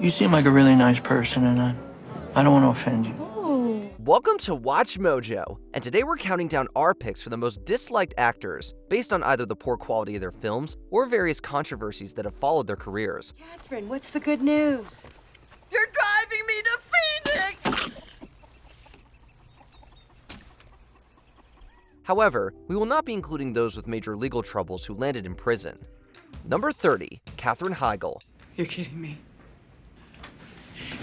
You seem like a really nice person, and I don't want to offend you. Welcome to Watch Mojo, and today we're counting down our picks for the most disliked actors based on either the poor quality of their films or various controversies that have followed their careers. Catherine, what's the good news? You're driving me to Phoenix! However, we will not be including those with major legal troubles who landed in prison. Number 30, Katherine Heigl. You're kidding me.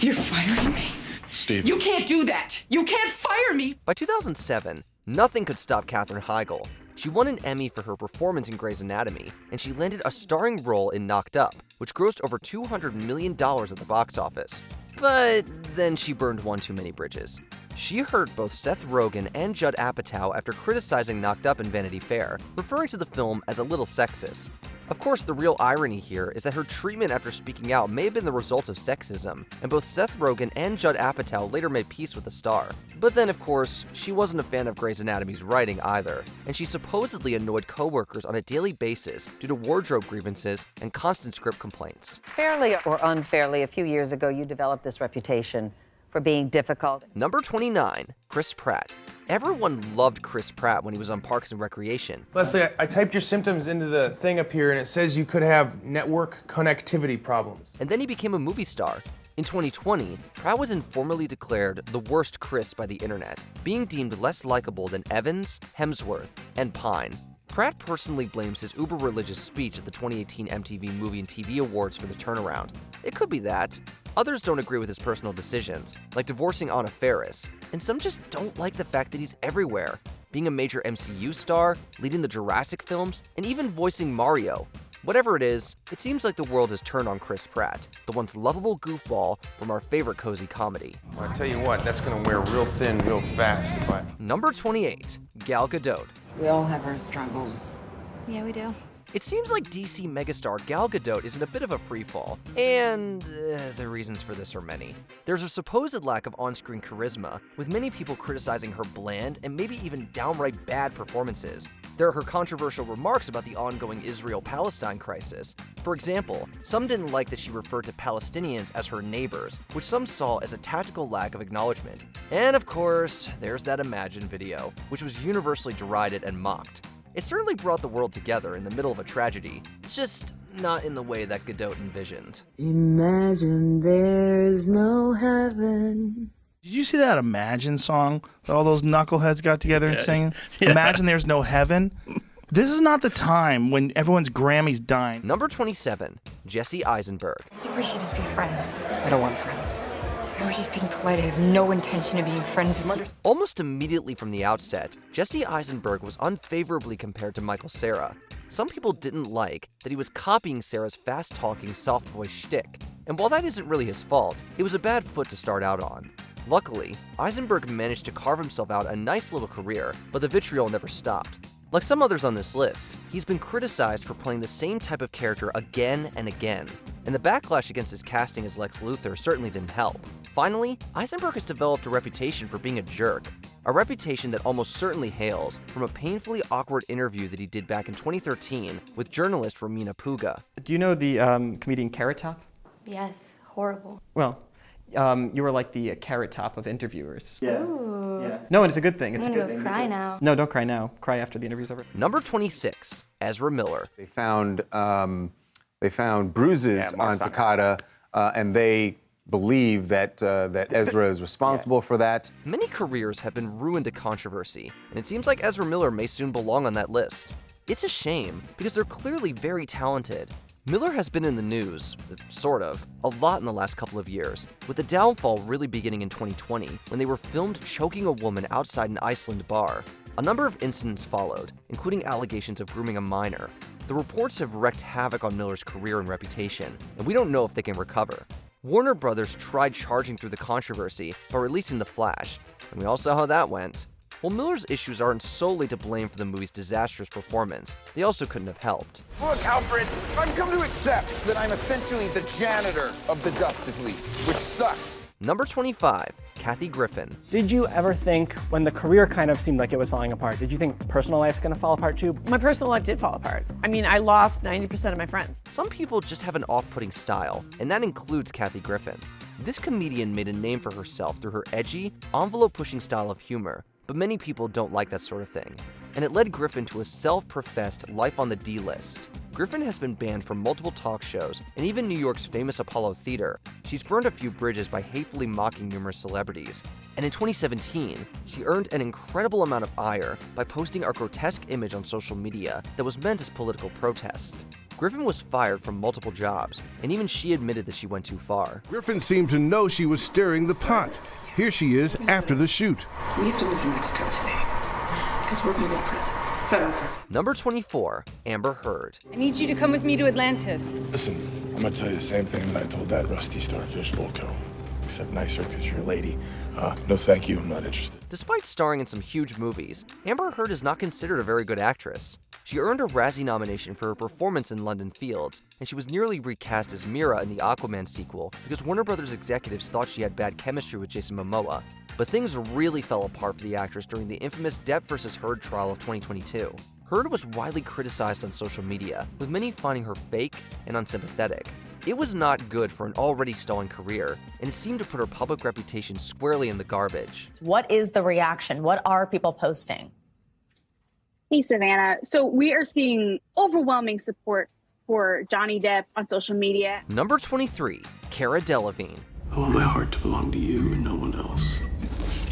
You're firing me? Steve. You can't do that! You can't fire me! By 2007, nothing could stop Katherine Heigl. She won an Emmy for her performance in Grey's Anatomy, and she landed a starring role in Knocked Up, which grossed over $200 million at the box office. But then she burned one too many bridges. She hurt both Seth Rogen and Judd Apatow after criticizing Knocked Up in Vanity Fair, referring to the film as a little sexist. Of course, the real irony here is that her treatment after speaking out may have been the result of sexism, and both Seth Rogen and Judd Apatow later made peace with the star. But then, of course, she wasn't a fan of Grey's Anatomy's writing either, and she supposedly annoyed co-workers on a daily basis due to wardrobe grievances and constant script complaints. Fairly or unfairly, a few years ago, you developed this reputation for being difficult. Number 29, Chris Pratt. Everyone loved Chris Pratt when he was on Parks and Recreation. Leslie, I typed your symptoms into the thing up here and it says you could have network connectivity problems. And then he became a movie star. In 2020, Pratt was informally declared the worst Chris by the internet, being deemed less likable than Evans, Hemsworth, and Pine. Pratt personally blames his uber-religious speech at the 2018 MTV Movie and TV Awards for the turnaround. It could be that. Others don't agree with his personal decisions, like divorcing Anna Faris, and some just don't like the fact that he's everywhere, being a major MCU star, leading the Jurassic films, and even voicing Mario. Whatever it is, it seems like the world has turned on Chris Pratt, the once lovable goofball from our favorite cozy comedy. Well, I tell you what, that's gonna wear real thin real fast if I... Number 28, Gal Gadot. We all have our struggles. Yeah, we do. It seems like DC megastar Gal Gadot is in a bit of a freefall, and the reasons for this are many. There's a supposed lack of on-screen charisma, with many people criticizing her bland and maybe even downright bad performances. There are her controversial remarks about the ongoing Israel-Palestine crisis. For example, some didn't like that she referred to Palestinians as her neighbors, which some saw as a tactical lack of acknowledgement. And of course, there's that Imagine video, which was universally derided and mocked. It certainly brought the world together in the middle of a tragedy, just not in the way that Gadot envisioned. Imagine there's no heaven. Did you see that Imagine song that all those knuckleheads got together and sang? Yeah. Imagine there's no heaven. This is not the time when everyone's Grammy's dying. Number 27, Jesse Eisenberg. I think we should just be friends. I don't want friends. I was just being polite. I have no intention of being friends with you. Almost immediately from the outset, Jesse Eisenberg was unfavorably compared to Michael Cera. Some people didn't like that he was copying Cera's fast-talking, soft-voice shtick, and while that isn't really his fault, it was a bad foot to start out on. Luckily, Eisenberg managed to carve himself out a nice little career, but the vitriol never stopped. Like some others on this list, he's been criticized for playing the same type of character again and again, and the backlash against his casting as Lex Luthor certainly didn't help. Finally, Eisenberg has developed a reputation for being a jerk, a reputation that almost certainly hails from a painfully awkward interview that he did back in 2013 with journalist Romina Puga. Do you know the comedian Carrot Top? Yes, horrible. Well, you were like the Carrot Top of interviewers. Yeah. Ooh. Yeah. No, and it's a good thing. It's I'm a gonna good go thing. cry now. No, don't cry now. Cry after the interview's over. Number 26, Ezra Miller. They found bruises on Takada, and they believe that Ezra is responsible for that. Many careers have been ruined to controversy, and it seems like Ezra Miller may soon belong on that list. It's a shame, because they're clearly very talented. Miller has been in the news, sort of, a lot in the last couple of years, with the downfall really beginning in 2020, when they were filmed choking a woman outside an Iceland bar. A number of incidents followed, including allegations of grooming a minor. The reports have wreaked havoc on Miller's career and reputation, and we don't know if they can recover. Warner Brothers tried charging through the controversy by releasing The Flash, and we all saw how that went. While Miller's issues aren't solely to blame for the movie's disastrous performance, they also couldn't have helped. Look, Alfred, I've come to accept that I'm essentially the janitor of the Justice League, which sucks. Number 25, Kathy Griffin. Did you ever think, when the career kind of seemed like it was falling apart, did you think personal life's gonna fall apart too? My personal life did fall apart. I mean, I lost 90% of my friends. Some people just have an off-putting style, and that includes Kathy Griffin. This comedian made a name for herself through her edgy, envelope-pushing style of humor, but many people don't like that sort of thing. And it led Griffin to a self-professed life on the D-list. Griffin has been banned from multiple talk shows and even New York's famous Apollo Theater. She's burned a few bridges by hatefully mocking numerous celebrities. And in 2017, she earned an incredible amount of ire by posting a grotesque image on social media that was meant as political protest. Griffin was fired from multiple jobs, and even she admitted that she went too far. Griffin seemed to know she was stirring the pot. Here she is after the shoot. We have to move to Mexico today, because we're going to go to prison. Federal prison. Number 24, Amber Heard. I need you to come with me to Atlantis. Listen, I'm gonna tell you the same thing that I told that rusty starfish Volko. Except nicer because you're a lady. No thank you, I'm not interested. Despite starring in some huge movies, Amber Heard is not considered a very good actress. She earned a Razzie nomination for her performance in London Fields, and she was nearly recast as Mira in the Aquaman sequel because Warner Brothers executives thought she had bad chemistry with Jason Momoa. But things really fell apart for the actress during the infamous Depp vs. Heard trial of 2022. Heard was widely criticized on social media, with many finding her fake and unsympathetic. It was not good for an already stalling career, and it seemed to put her public reputation squarely in the garbage. What is the reaction? What are people posting? Hey, Savannah. So we are seeing overwhelming support for Johnny Depp on social media. Number 23, Cara Delevingne. I want my heart to belong to you and no one else.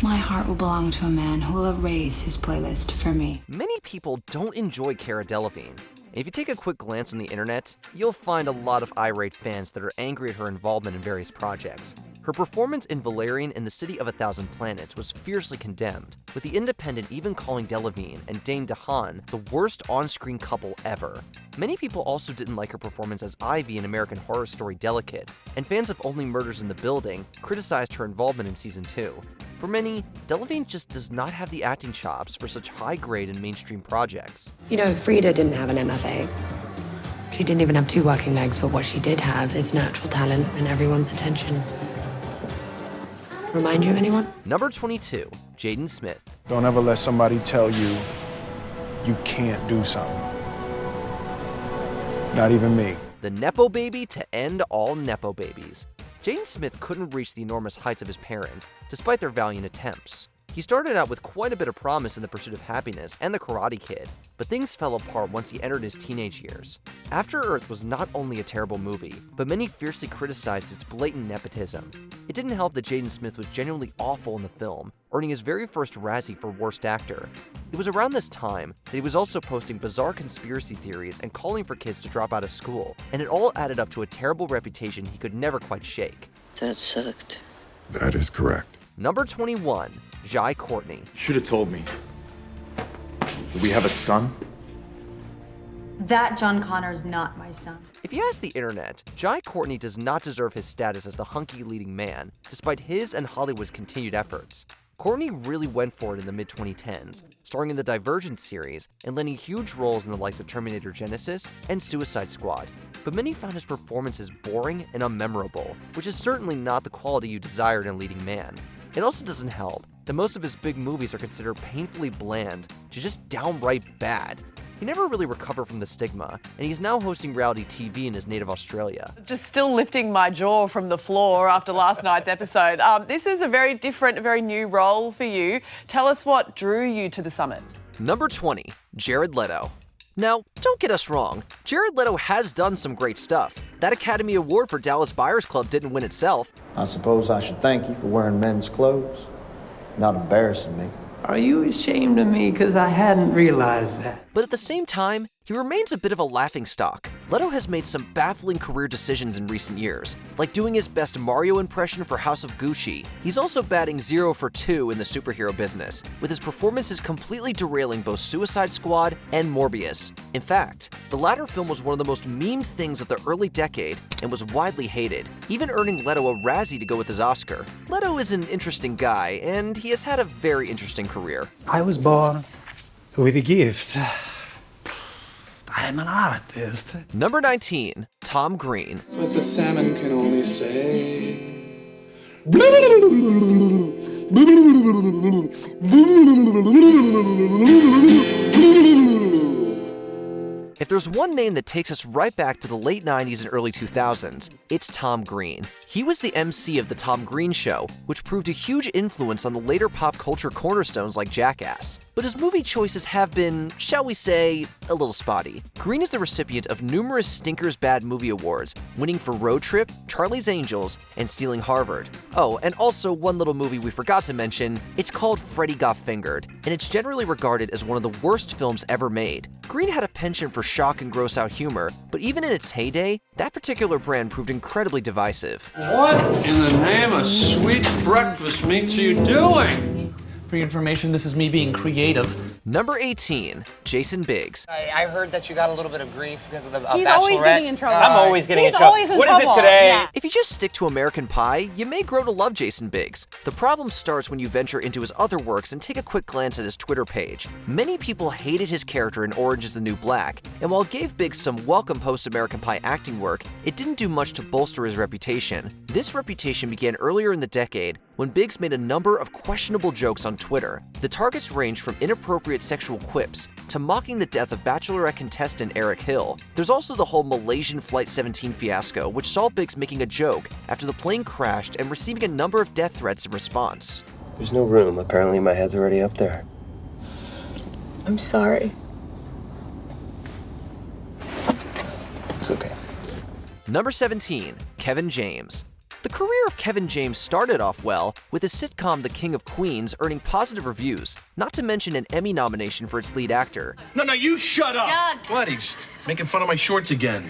My heart will belong to a man who will erase his playlist for me. Many people don't enjoy Cara Delevingne. If you take a quick glance on the internet, you'll find a lot of irate fans that are angry at her involvement in various projects. Her performance in Valerian and the City of a Thousand Planets was fiercely condemned, with The Independent even calling Delevingne and Dane DeHaan the worst on-screen couple ever. Many people also didn't like her performance as Ivy in American Horror Story Delicate, and fans of Only Murders in the Building criticized her involvement in Season 2. For many, Delevingne just does not have the acting chops for such high-grade and mainstream projects. You know, Frida didn't have an MFA. She didn't even have two working legs, but what she did have is natural talent and everyone's attention. Remind you of anyone? Number 22, Jaden Smith. Don't ever let somebody tell you you can't do something. Not even me. The Nepo baby to end all Nepo babies. Jaden Smith couldn't reach the enormous heights of his parents, despite their valiant attempts. He started out with quite a bit of promise in The Pursuit of Happiness and The Karate Kid, but things fell apart once he entered his teenage years. After Earth was not only a terrible movie, but many fiercely criticized its blatant nepotism. It didn't help that Jaden Smith was genuinely awful in the film, earning his very first Razzie for Worst Actor. It was around this time that he was also posting bizarre conspiracy theories and calling for kids to drop out of school, and it all added up to a terrible reputation he could never quite shake. That sucked. That is correct. Number 21, Jai Courtney. Should have told me. Do we have a son? That John Connor is not my son. If you ask the internet, Jai Courtney does not deserve his status as the hunky leading man, despite his and Hollywood's continued efforts. Courtney really went for it in the mid-2010s, starring in the Divergent series and landing huge roles in the likes of Terminator Genesis and Suicide Squad. But many found his performances boring and unmemorable, which is certainly not the quality you desired in a leading man. It also doesn't help that most of his big movies are considered painfully bland to just downright bad. He never really recovered from the stigma, and he's now hosting reality TV in his native Australia. Just still lifting my jaw from the floor after last night's episode. This is a very different, very new role for you. Tell us what drew you to the summit. Number 20, Jared Leto. Now, don't get us wrong, Jared Leto has done some great stuff. That Academy Award for Dallas Buyers Club didn't win itself. I suppose I should thank you for wearing men's clothes, not embarrassing me. Are you ashamed of me because I hadn't realized that? But at the same time, he remains a bit of a laughingstock. Leto has made some baffling career decisions in recent years, like doing his best Mario impression for House of Gucci. He's also batting 0 for 2 in the superhero business, with his performances completely derailing both Suicide Squad and Morbius. In fact, the latter film was one of the most memed things of the early decade and was widely hated, even earning Leto a Razzie to go with his Oscar. Leto is an interesting guy, and he has had a very interesting career. I was born with a gift. I'm an artist. Number 19, Tom Green. But the salmon can only say, If there's one name that takes us right back to the late 90s and early 2000s, it's Tom Green. He was the MC of The Tom Green Show, which proved a huge influence on the later pop culture cornerstones like Jackass. But his movie choices have been, shall we say, a little spotty. Green is the recipient of numerous Stinkers Bad Movie Awards, winning for Road Trip, Charlie's Angels, and Stealing Harvard. Oh, and also one little movie we forgot to mention, it's called Freddy Got Fingered, and it's generally regarded as one of the worst films ever made. Green had a penchant for shock and gross out humor, but even in its heyday, that particular brand proved incredibly divisive. What in the name of sweet breakfast meats are you doing? For your information, this is me being creative. Number 18, Jason Biggs. I heard that you got a little bit of grief because of the He's Bachelorette. always getting in trouble. I'm always getting in trouble. Always in what trouble. Is it today? Yeah. If you just stick to American Pie, you may grow to love Jason Biggs. The problem starts when you venture into his other works and take a quick glance at his Twitter page. Many people hated his character in Orange is the New Black, and while it gave Biggs some welcome post-American Pie acting work, it didn't do much to bolster his reputation. This reputation began earlier in the decade when Biggs made a number of questionable jokes on Twitter. The targets ranged from inappropriate sexual quips to mocking the death of Bachelorette contestant Eric Hill. There's also the whole Malaysian Flight 17 fiasco, which saw Biggs making a joke after the plane crashed and receiving a number of death threats in response. There's no room. Apparently my head's already up there. I'm sorry. It's okay. Number 17, Kevin James. The career of Kevin James started off well, with his sitcom The King of Queens earning positive reviews, not to mention an Emmy nomination for its lead actor. No, you shut up! Doug! What? He's making fun of my shorts again.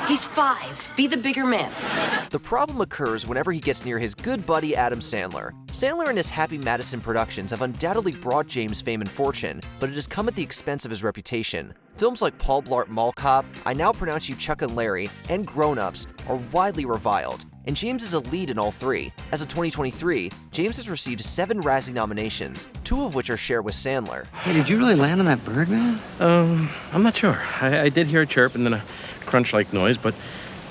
He's 5. Be the bigger man. The problem occurs whenever he gets near his good buddy Adam Sandler. Sandler and his Happy Madison productions have undoubtedly brought James fame and fortune, but it has come at the expense of his reputation. Films like Paul Blart Mall Cop, I Now Pronounce You Chuck and Larry, and Grown Ups are widely reviled, and James is a lead in all three. As of 2023, James has received 7 Razzie nominations, 2 of which are shared with Sandler. Hey, did you really land on that bird, man? I'm not sure. I did hear a chirp and then a crunch-like noise, but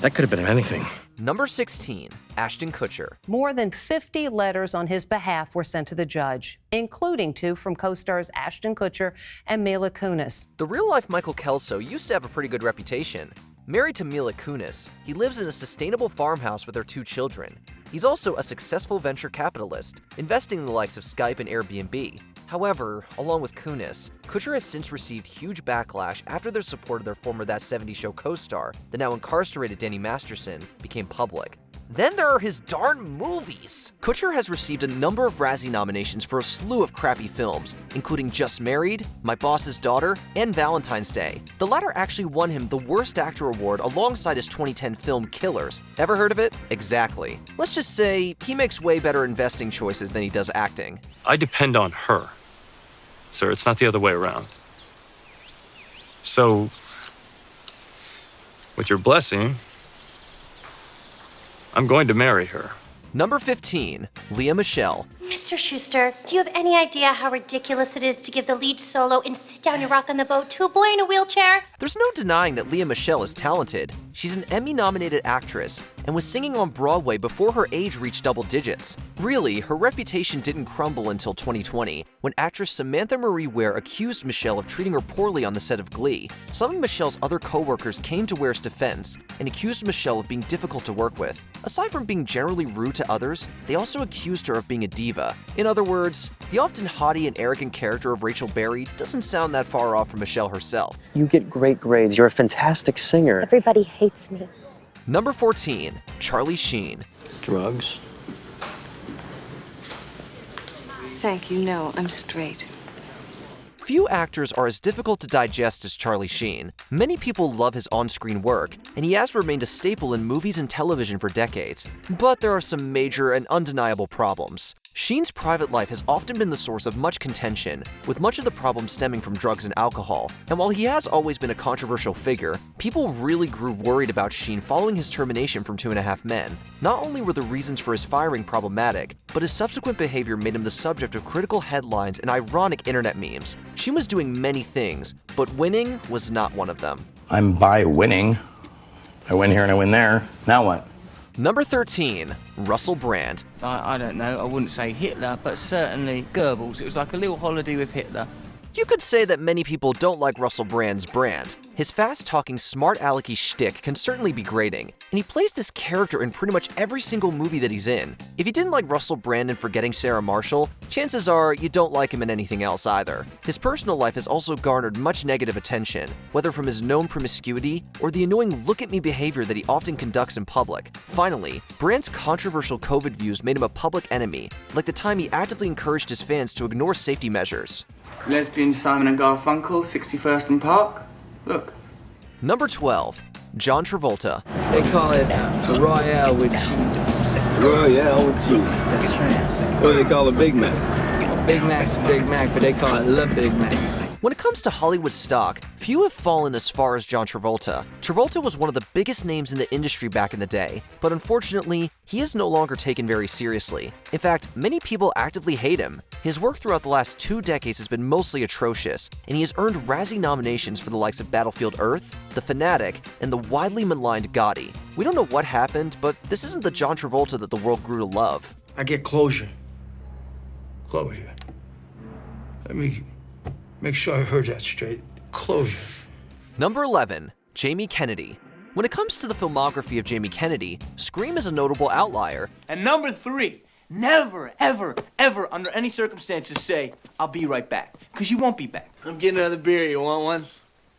that could have been anything. Number 16, Ashton Kutcher. More than 50 letters on his behalf were sent to the judge, including 2 from co-stars Ashton Kutcher and Mila Kunis. The real-life Michael Kelso used to have a pretty good reputation. Married to Mila Kunis, he lives in a sustainable farmhouse with their 2 children. He's also a successful venture capitalist, investing in the likes of Skype and Airbnb. However, along with Kunis, Kutcher has since received huge backlash after their support of their former That 70s Show co-star, the now incarcerated Danny Masterson, became public. Then there are his darn movies! Kutcher has received a number of Razzie nominations for a slew of crappy films, including Just Married, My Boss's Daughter, and Valentine's Day. The latter actually won him the Worst Actor award alongside his 2010 film Killers. Ever heard of it? Exactly. Let's just say he makes way better investing choices than he does acting. I depend on her, sir. It's not the other way around. So, with your blessing, I'm going to marry her. Number 15, Lea Michele. Mr. Schuster, do you have any idea how ridiculous it is to give the lead solo in Sit Down You Rock on the Boat to a boy in a wheelchair? There's no denying that Lea Michele is talented. She's an Emmy-nominated actress and was singing on Broadway before her age reached double digits. Really, her reputation didn't crumble until 2020, when actress Samantha Marie Ware accused Michele of treating her poorly on the set of Glee. Some of Michelle's other co-workers came to Ware's defense and accused Michele of being difficult to work with. Aside from being generally rude to others, they also accused her of being a diva. In other words, the often haughty and arrogant character of Rachel Berry doesn't sound that far off from Michele herself. You get great grades. You're a fantastic singer. Everybody hates me. Number 14, Charlie Sheen. Drugs? Thank you. No, I'm straight. Few actors are as difficult to digest as Charlie Sheen. Many people love his on-screen work, and he has remained a staple in movies and television for decades. But there are some major and undeniable problems. Sheen's private life has often been the source of much contention, with much of the problem stemming from drugs and alcohol. And while he has always been a controversial figure, people really grew worried about Sheen following his termination from 2.5 Men. Not only were the reasons for his firing problematic, but his subsequent behavior made him the subject of critical headlines and ironic internet memes. Sheen was doing many things, but winning was not one of them. I'm by winning. I win here and I win there. Now what? Number 13, Russell Brand. I don't know, I wouldn't say Hitler, but certainly Goebbels. It was like a little holiday with Hitler. You could say that many people don't like Russell Brand's brand. His fast-talking, smart-alecky shtick can certainly be grating, and he plays this character in pretty much every single movie that he's in. If you didn't like Russell Brand in Forgetting Sarah Marshall, chances are you don't like him in anything else either. His personal life has also garnered much negative attention, whether from his known promiscuity or the annoying look-at-me behavior that he often conducts in public. Finally, Brand's controversial COVID views made him a public enemy, like the time he actively encouraged his fans to ignore safety measures. Lesbian Simon and Garfunkel, 61st and Park. Look. Number 12, John Travolta. They call it the Royale with cheese. Royale with cheese. That's right. What do they call a Big Mac? Big Mac's a Big Mac, but they call it Le Big Mac. When it comes to Hollywood stock, few have fallen as far as John Travolta. Travolta was one of the biggest names in the industry back in the day, but unfortunately, he is no longer taken very seriously. In fact, many people actively hate him. His work throughout the last 2 decades has been mostly atrocious, and he has earned Razzie nominations for the likes of Battlefield Earth, The Fanatic, and the widely maligned Gotti. We don't know what happened, but this isn't the John Travolta that the world grew to love. I get closure. Closure. Let me make sure I heard that straight. Closure. Number 11, Jamie Kennedy. When it comes to the filmography of Jamie Kennedy, Scream is a notable outlier. And number 3, never, ever, ever, under any circumstances say, I'll be right back. Because you won't be back. I'm getting another beer. You want one?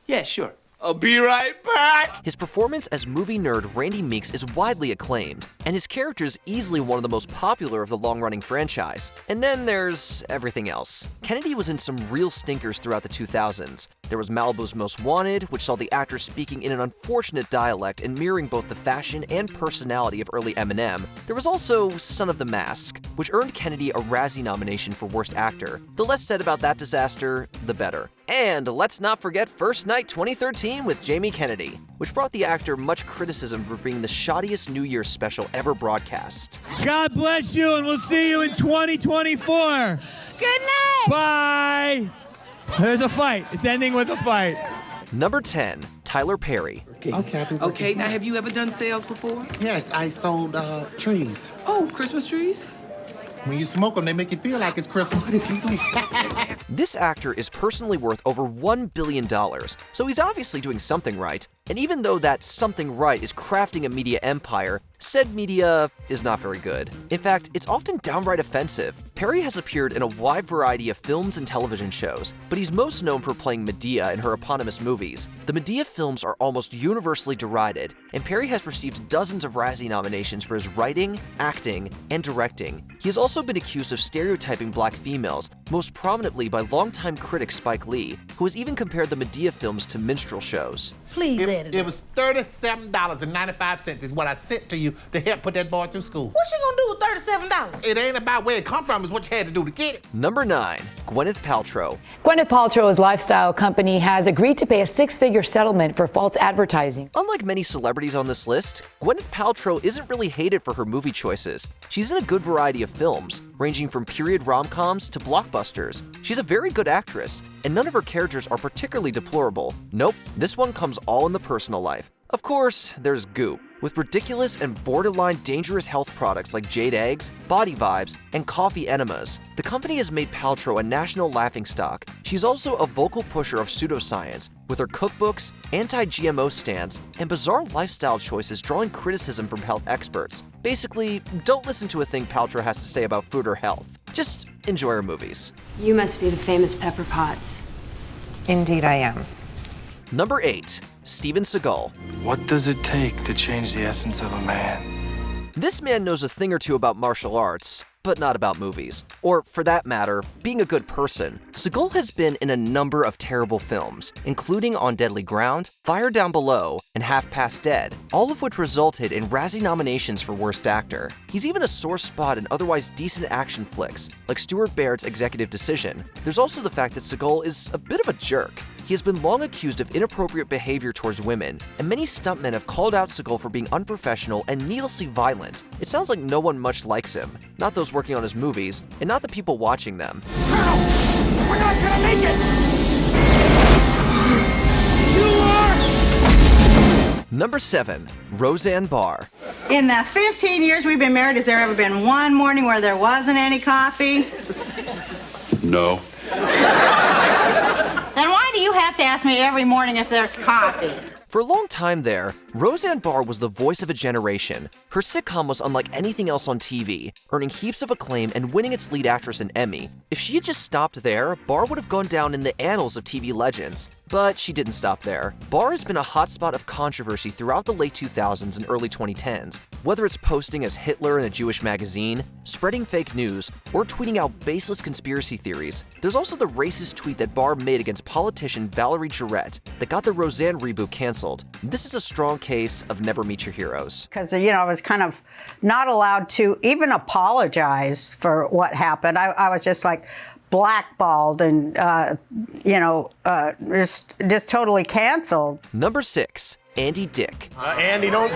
Yeah, sure. I'll be right back! His performance as movie nerd Randy Meeks is widely acclaimed, and his character is easily one of the most popular of the long-running franchise. And then there's everything else. Kennedy was in some real stinkers throughout the 2000s. There was Malibu's Most Wanted, which saw the actor speaking in an unfortunate dialect and mirroring both the fashion and personality of early Eminem. There was also Son of the Mask, which earned Kennedy a Razzie nomination for Worst Actor. The less said about that disaster, the better. And let's not forget First Night 2013 with Jamie Kennedy, which brought the actor much criticism for being the shoddiest New Year's special ever broadcast. God bless you, and we'll see you in 2024. Good night! Bye! There's a fight. It's ending with a fight. Number 10, Tyler Perry. Okay, now have you ever done sales before? Yes, I sold trees. Oh, Christmas trees? When you smoke them, they make you feel like it's Christmas. This actor is personally worth over $1 billion, so he's obviously doing something right. And even though that something right is crafting a media empire, said media is not very good. In fact, it's often downright offensive. Perry has appeared in a wide variety of films and television shows, but he's most known for playing Medea in her eponymous movies. The Medea films are almost universally derided, and Perry has received dozens of Razzie nominations for his writing, acting, and directing. He has also been accused of stereotyping black females, most prominently by longtime critic Spike Lee, who has even compared the Medea films to minstrel shows. Please, it was $37.95 is what I sent to you to help put that boy through school. What you gonna do with $37? It ain't about where it come from, it's what you had to do to get it. Number 9, Gwyneth Paltrow. Gwyneth Paltrow's lifestyle company has agreed to pay a 6-figure settlement for false advertising. Unlike many celebrities on this list, Gwyneth Paltrow isn't really hated for her movie choices. She's in a good variety of films, ranging from period rom-coms to blockbusters. She's a very good actress, and none of her characters are particularly deplorable. Nope, this one comes all in the personal life. Of course, there's Goop, with ridiculous and borderline dangerous health products like Jade Eggs, Body Vibes, and coffee enemas. The company has made Paltrow a national laughingstock. She's also a vocal pusher of pseudoscience, with her cookbooks, anti-GMO stance, and bizarre lifestyle choices drawing criticism from health experts. Basically, don't listen to a thing Paltrow has to say about food or health. Just enjoy her movies. You must be the famous Pepper Potts. Indeed, I am. Number 8, Steven Seagal. What does it take to change the essence of a man? This man knows a thing or two about martial arts, but not about movies. Or, for that matter, being a good person. Seagal has been in a number of terrible films, including On Deadly Ground, Fire Down Below, and Half Past Dead, all of which resulted in Razzie nominations for Worst Actor. He's even a sore spot in otherwise decent action flicks, like Stuart Baird's Executive Decision. There's also the fact that Seagal is a bit of a jerk. He has been long accused of inappropriate behavior towards women, and many stuntmen have called out Seagal for being unprofessional and needlessly violent. It sounds like no one much likes him, not those working on his movies, and not the people watching them. Colonel, we're not gonna make it! You are... Number 7, Roseanne Barr. In the 15 years we've been married, has there ever been one morning where there wasn't any coffee? No. Then why do you have to ask me every morning if there's coffee? For a long time there, Roseanne Barr was the voice of a generation. Her sitcom was unlike anything else on TV, earning heaps of acclaim and winning its lead actress an Emmy. If she had just stopped there, Barr would have gone down in the annals of TV legends. But she didn't stop there. Barr has been a hotspot of controversy throughout the late 2000s and early 2010s. Whether it's posting as Hitler in a Jewish magazine, spreading fake news, or tweeting out baseless conspiracy theories, there's also the racist tweet that Barr made against politician Valerie Jarrett that got the Roseanne reboot canceled. This is a strong case of never meet your heroes. Because, I was kind of not allowed to even apologize for what happened. I was just like blackballed and, just totally canceled. Number 6, Andy Dick. Andy, don't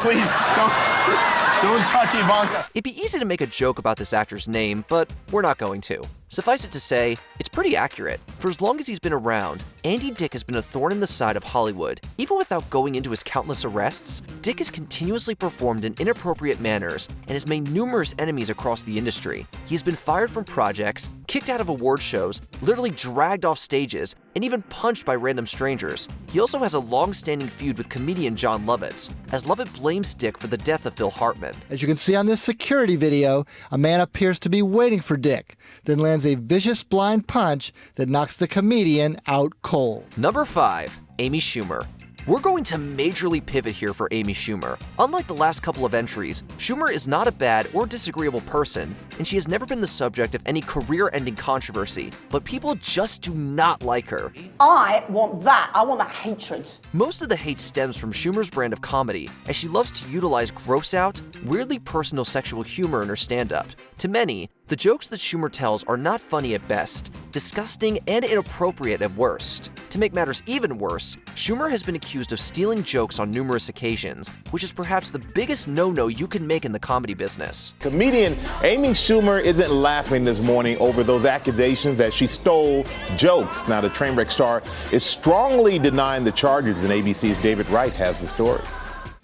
touch Ivanka. It'd be easy to make a joke about this actor's name, but we're not going to. Suffice it to say, it's pretty accurate. For as long as he's been around, Andy Dick has been a thorn in the side of Hollywood. Even without going into his countless arrests, Dick has continuously performed in inappropriate manners and has made numerous enemies across the industry. He's been fired from projects, kicked out of award shows, literally dragged off stages, and even punched by random strangers. He also has a long-standing feud with comedian Jon Lovitz, as Lovitz blames Dick for the death of Phil Hartman. As you can see on this security video, a man appears to be waiting for Dick, then lands a vicious blind punch that knocks the comedian out cold. Number 5, Amy Schumer. We're going to majorly pivot here for Amy Schumer. Unlike the last couple of entries, Schumer is not a bad or disagreeable person, and she has never been the subject of any career-ending controversy, but people just do not like her. I want that. I want that hatred. Most of the hate stems from Schumer's brand of comedy, as she loves to utilize gross-out, weirdly personal sexual humor in her stand-up. To many, the jokes that Schumer tells are not funny at best, disgusting and inappropriate at worst. To make matters even worse, Schumer has been accused of stealing jokes on numerous occasions, which is perhaps the biggest no-no you can make in the comedy business. Comedian Amy Schumer isn't laughing this morning over those accusations that she stole jokes. Now, the Trainwreck star is strongly denying the charges, and ABC's David Wright has the story.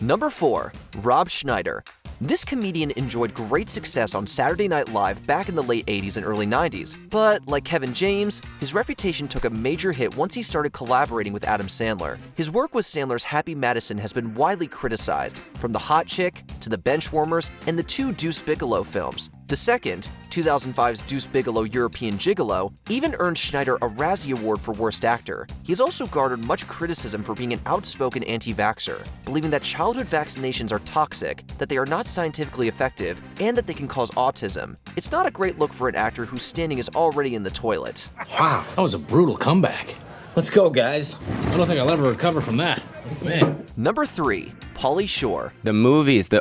Number 4, Rob Schneider. This comedian enjoyed great success on Saturday Night Live back in the late 80s and early 90s, but like Kevin James, his reputation took a major hit once he started collaborating with Adam Sandler. His work with Sandler's Happy Madison has been widely criticized, from The Hot Chick to The Benchwarmers and the 2 Deuce Bigalow films. The second, 2005's Deuce Bigalow European Gigolo, even earned Schneider a Razzie Award for Worst Actor. He has also garnered much criticism for being an outspoken anti-vaxxer, believing that childhood vaccinations are toxic, that they are not scientifically effective, and that they can cause autism. It's not a great look for an actor whose standing is already in the toilet. Wow, that was a brutal comeback. Let's go, guys. I don't think I'll ever recover from that. Man. Number 3, Pauly Shore.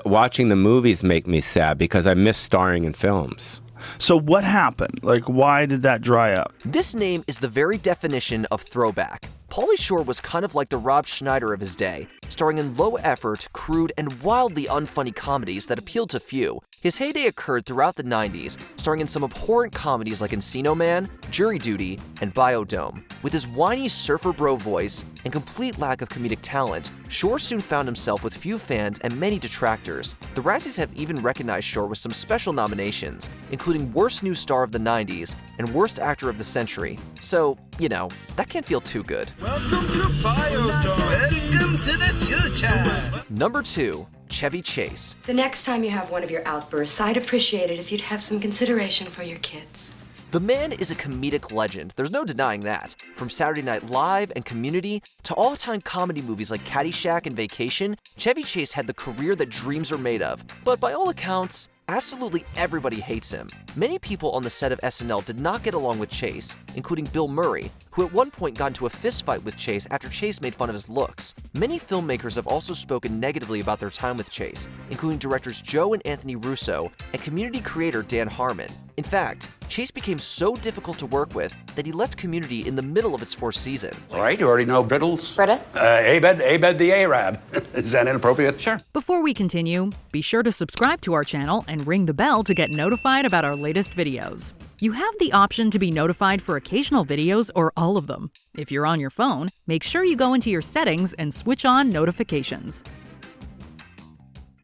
Watching the movies make me sad because I miss starring in films. So what happened? Like, why did that dry up? This name is the very definition of throwback. Pauly Shore was kind of like the Rob Schneider of his day, starring in low-effort, crude, and wildly unfunny comedies that appealed to few. His heyday occurred throughout the 90s, starring in some abhorrent comedies like Encino Man, Jury Duty, and Biodome. With his whiny surfer bro voice and complete lack of comedic talent, Shore soon found himself with few fans and many detractors. The Razzies have even recognized Shore with some special nominations, including Worst New Star of the 90s and Worst Actor of the Century. So, that can't feel too good. Welcome to Biodome. Welcome to the future. Number 2, Chevy Chase. The next time you have one of your outbursts, I'd appreciate it if you'd have some consideration for your kids. The man is a comedic legend, there's no denying that. From Saturday Night Live and Community to all-time comedy movies like Caddyshack and Vacation, Chevy Chase had the career that dreams are made of. But by all accounts, absolutely everybody hates him. Many people on the set of SNL did not get along with Chase, including Bill Murray, who at one point got into a fistfight with Chase after Chase made fun of his looks. Many filmmakers have also spoken negatively about their time with Chase, including directors Joe and Anthony Russo and Community creator Dan Harmon. In fact, Chase became so difficult to work with that he left Community in the middle of its 4th season. All right, you already know Brittles. Britta? Abed the Arab. Is that inappropriate? Sure. Before we continue, be sure to subscribe to our channel and ring the bell to get notified about our latest videos. You have the option to be notified for occasional videos or all of them. If you're on your phone, make sure you go into your settings and switch on notifications.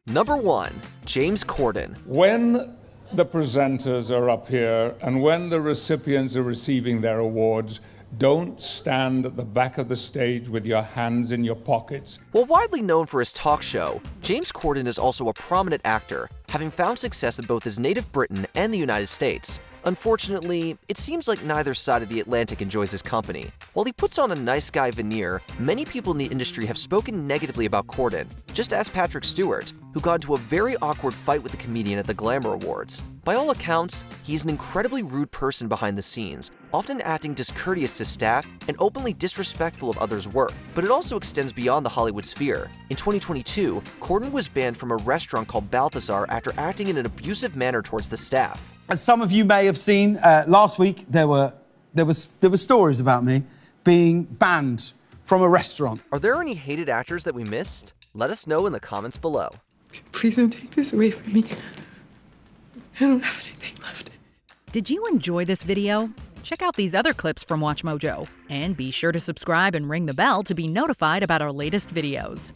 Number 1. James Corden. When the presenters are up here and when the recipients are receiving their awards, don't stand at the back of the stage with your hands in your pockets. While widely known for his talk show, James Corden is also a prominent actor, having found success in both his native Britain and the United States. Unfortunately, it seems like neither side of the Atlantic enjoys his company. While he puts on a nice guy veneer, many people in the industry have spoken negatively about Corden. Just ask Patrick Stewart, who got into a very awkward fight with the comedian at the Glamour Awards. By all accounts, he's an incredibly rude person behind the scenes, often acting discourteous to staff and openly disrespectful of others' work. But it also extends beyond the Hollywood sphere. In 2022, Corden was banned from a restaurant called Balthazar after acting in an abusive manner towards the staff. As some of you may have seen, last week there were stories about me being banned from a restaurant. Are there any hated actors that we missed? Let us know in the comments below. Please don't take this away from me. I don't have anything left. Did you enjoy this video? Check out these other clips from WatchMojo, and be sure to subscribe and ring the bell to be notified about our latest videos.